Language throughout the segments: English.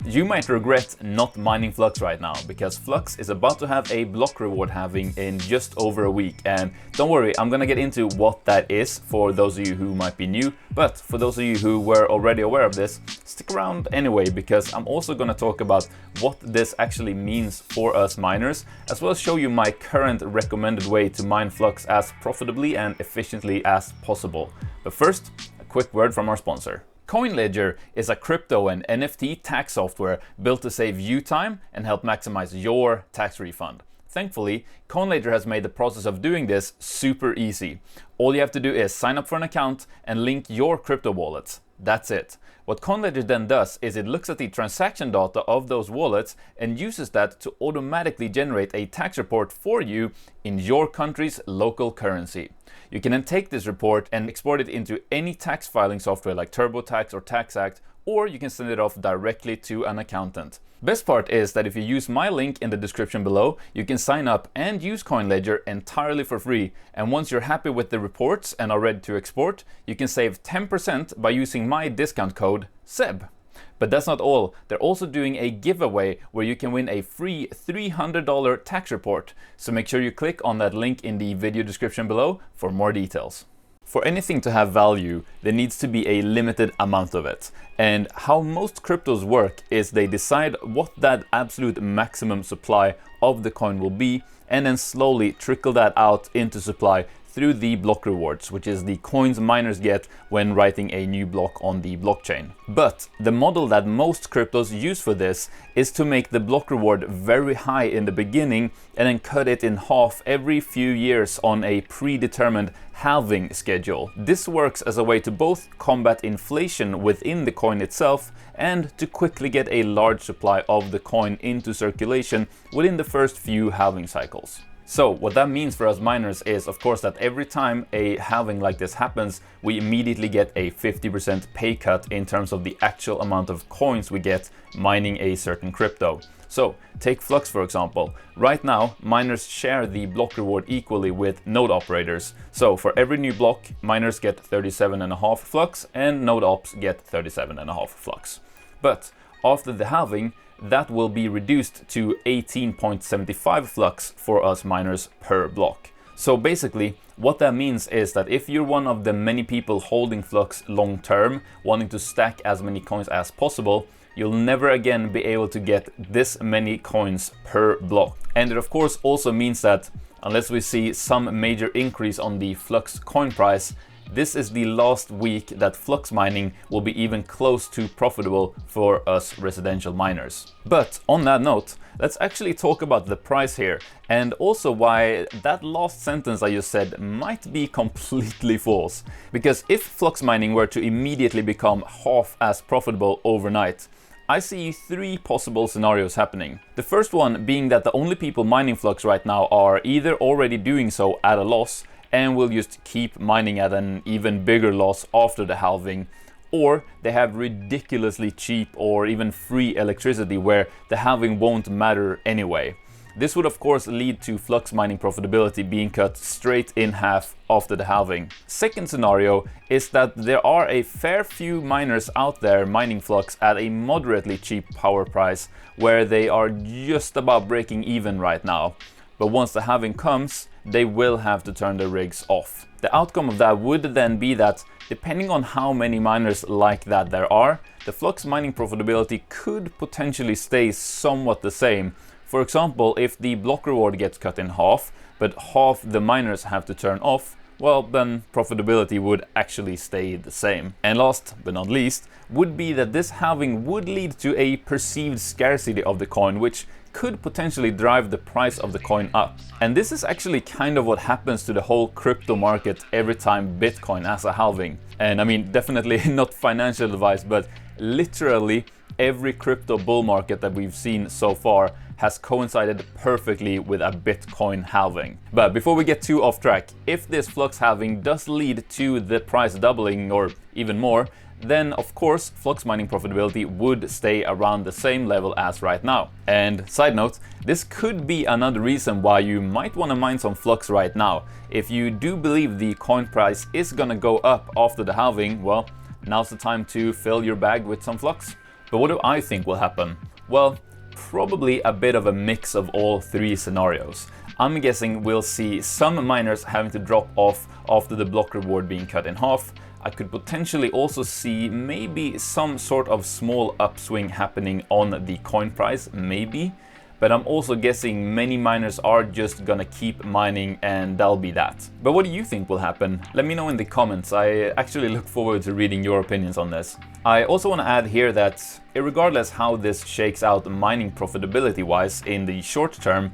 You might regret not mining Flux right now, because Flux is about to have a block reward halving in just over a week. And don't worry, I'm gonna get into what that is for those of you who might be new, but for those of you who were already aware of this, stick around anyway, because I'm also gonna talk about what this actually means for us miners, as well as show you my current recommended way to mine Flux as profitably and efficiently as possible. But first, a quick word from our sponsor. CoinLedger is a crypto and NFT tax software built to save you time and help maximize your tax refund. Thankfully, CoinLedger has made the process of doing this super easy. All you have to do is sign up for an account and link your crypto wallets. That's it. What CoinLedger then does is it looks at the transaction data of those wallets and uses that to automatically generate a tax report for you in your country's local currency. You can then take this report and export it into any tax filing software like TurboTax or TaxAct, or you can send it off directly to an accountant. Best part is that if you use my link in the description below, you can sign up and use CoinLedger entirely for free. And once you're happy with the reports and are ready to export, you can save 10% by using my discount code 𝗧. But that's not all. They're also doing a giveaway where you can win a free $300 tax report. So make sure you click on that link in the video description below for more details. For anything to have value, there needs to be a limited amount of it. And how most cryptos work is they decide what that absolute maximum supply of the coin will be, and then slowly trickle that out into supply through the block rewards, which is the coins miners get when writing a new block on the blockchain. But the model that most cryptos use for this is to make the block reward very high in the beginning and then cut it in half every few years on a predetermined halving schedule. This works as a way to both combat inflation within the coin itself and to quickly get a large supply of the coin into circulation within the first few halving cycles. So what that means for us miners is, of course, that every time a halving like this happens, we immediately get a 50% pay cut in terms of the actual amount of coins we get mining a certain crypto. So take Flux for example. Right now, miners share the block reward equally with node operators. So for every new block, miners get 37.5 Flux and node ops get 37.5 Flux. But after the halving, that will be reduced to 18.75 Flux for us miners per block. So basically, what that means is that if you're one of the many people holding Flux long term, wanting to stack as many coins as possible, you'll never again be able to get this many coins per block. And it of course also means that unless we see some major increase on the Flux coin price, this is the last week that Flux mining will be even close to profitable for us residential miners. But on that note, let's actually talk about the price here, and also why that last sentence I just said might be completely false. Because if Flux mining were to immediately become half as profitable overnight, I see three possible scenarios happening. The first one being that the only people mining Flux right now are either already doing so at a loss and will just keep mining at an even bigger loss after the halving, or they have ridiculously cheap or even free electricity where the halving won't matter anyway. This would of course lead to Flux mining profitability being cut straight in half after the halving. Second scenario is that there are a fair few miners out there mining Flux at a moderately cheap power price where they are just about breaking even right now. But once the halving comes, they will have to turn their rigs off. The outcome of that would then be that, depending on how many miners like that there are, the Flux mining profitability could potentially stay somewhat the same. For example, if the block reward gets cut in half, but half the miners have to turn off, well, then profitability would actually stay the same. And last but not least, would be that this halving would lead to a perceived scarcity of the coin, which could potentially drive the price of the coin up. And this is actually kind of what happens to the whole crypto market every time Bitcoin has a halving. And I mean, definitely not financial advice, but literally every crypto bull market that we've seen so far has coincided perfectly with a Bitcoin halving. But before we get too off track, if this Flux halving does lead to the price doubling or even more, then of course Flux mining profitability would stay around the same level as right now. And side note, this could be another reason why you might want to mine some Flux right now. If you do believe the coin price is gonna go up after the halving, well, now's the time to fill your bag with some Flux. But what do I think will happen? Well, probably a bit of a mix of all three scenarios. I'm guessing we'll see some miners having to drop off after the block reward being cut in half. I could potentially also see maybe some sort of small upswing happening on the coin price, maybe. But I'm also guessing many miners are just gonna keep mining and that'll be that. But what do you think will happen? Let me know in the comments. I actually look forward to reading your opinions on this. I also want to add here that regardless how this shakes out mining profitability wise in the short term,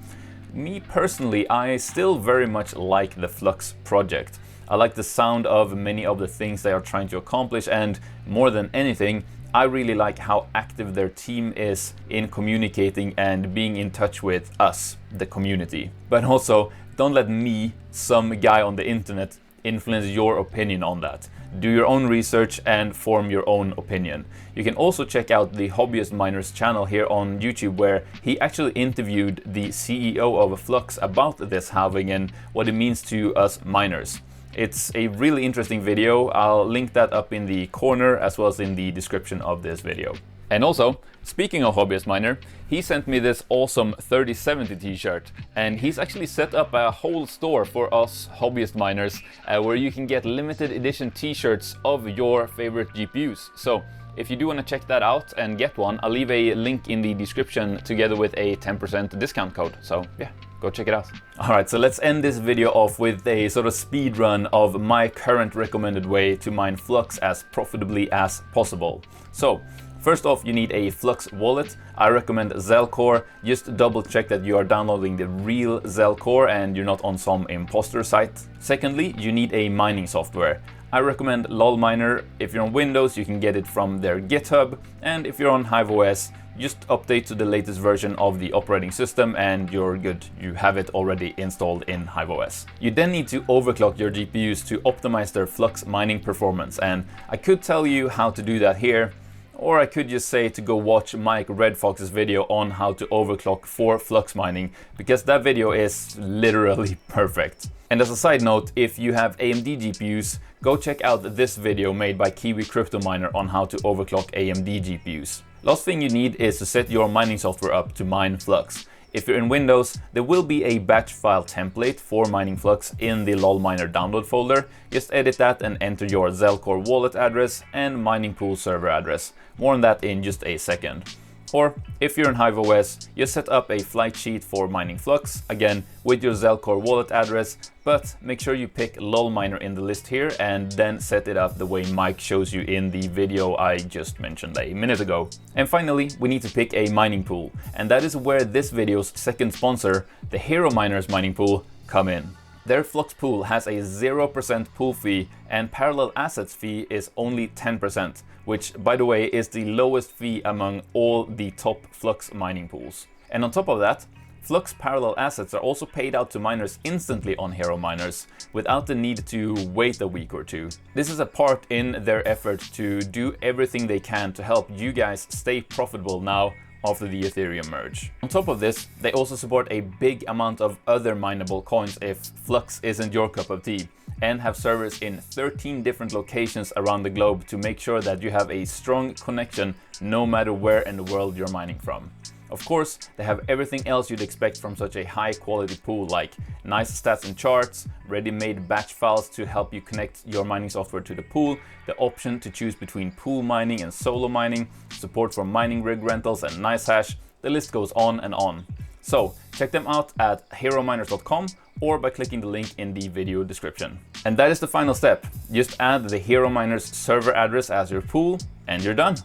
me personally, I still very much like the Flux project. I like the sound of many of the things they are trying to accomplish, and more than anything, I really like how active their team is in communicating and being in touch with us, the community. But also, don't let me, some guy on the internet, influence your opinion on that. Do your own research and form your own opinion. You can also check out the Hobbyist Miner's channel here on YouTube, where he actually interviewed the CEO of Flux about this halving and what it means to us miners. It's a really interesting video. I'll link that up in the corner as well as in the description of this video. And also, speaking of Hobbyist Miner, he sent me this awesome 𝗘𝗔𝗞𝗘𝗦 t-shirt, and he's actually set up a whole store for us hobbyist miners where you can get limited edition t-shirts of your favorite GPUs. So if you do want to check that out and get one, I'll leave a link in the description together with a 10% discount code. So yeah, go check it out. Alright, so let's end this video off with a sort of speed run of my current recommended way to mine Flux as profitably as possible. So first off, you need a Flux wallet. I recommend 𝗧-core. Just double check that you are downloading the real 𝗧-core and you're not on some imposter site. Secondly, you need a mining software. I recommend 𝗨𝗏𝗏. If you're on Windows, you can get it from their GitHub, and if you're on HiveOS, just update to the latest version of the operating system and you're good. You have it already installed in HiveOS. You then need to overclock your GPUs to optimize their Flux mining performance, and I could tell you how to do that here, or I could just say to go watch Mike Redfox's video on how to overclock for Flux mining, because that video is literally perfect. And as a side note, if you have AMD GPUs, go check out this video made by Kiwi Crypto Miner on how to overclock AMD GPUs. Last thing you need is to set your mining software up to mine Flux. If you're in Windows, there will be a batch file template for mining Flux in the 𝗨𝗏𝗏 download folder. Just edit that and enter your 𝗧-core wallet address and mining pool server address. More on that in just a second. Or if you're in HiveOS, you set up a flight sheet for mining Flux, again with your 𝗧-core wallet address, but make sure you pick 𝗨𝗏𝗏 in the list here and then set it up the way Mike shows you in the video I just mentioned a minute ago. And finally, we need to pick a mining pool, and that is where this video's second sponsor, the Hero Miners mining pool, come in. Their Flux pool has a 0% pool fee, and parallel assets fee is only 10%, which by the way is the lowest fee among all the top Flux mining pools. And on top of that, Flux parallel assets are also paid out to miners instantly on Hero Miners, without the need to wait a week or two. This is a part in their effort to do everything they can to help you guys stay profitable now after the Ethereum merge. On top of this, they also support a big amount of other mineable coins if Flux isn't your cup of tea, and have servers in 13 different locations around the globe to make sure that you have a strong connection no matter where in the world you're mining from. Of course, they have everything else you'd expect from such a high quality pool, like nice stats and charts, ready-made batch files to help you connect your mining software to the pool, the option to choose between pool mining and solo mining, support for mining rig rentals and NiceHash. The list goes on and on. So check them out at herominers.com or by clicking the link in the video description. And that is the final step. Just add the Hero Miners server address as your pool and you're done.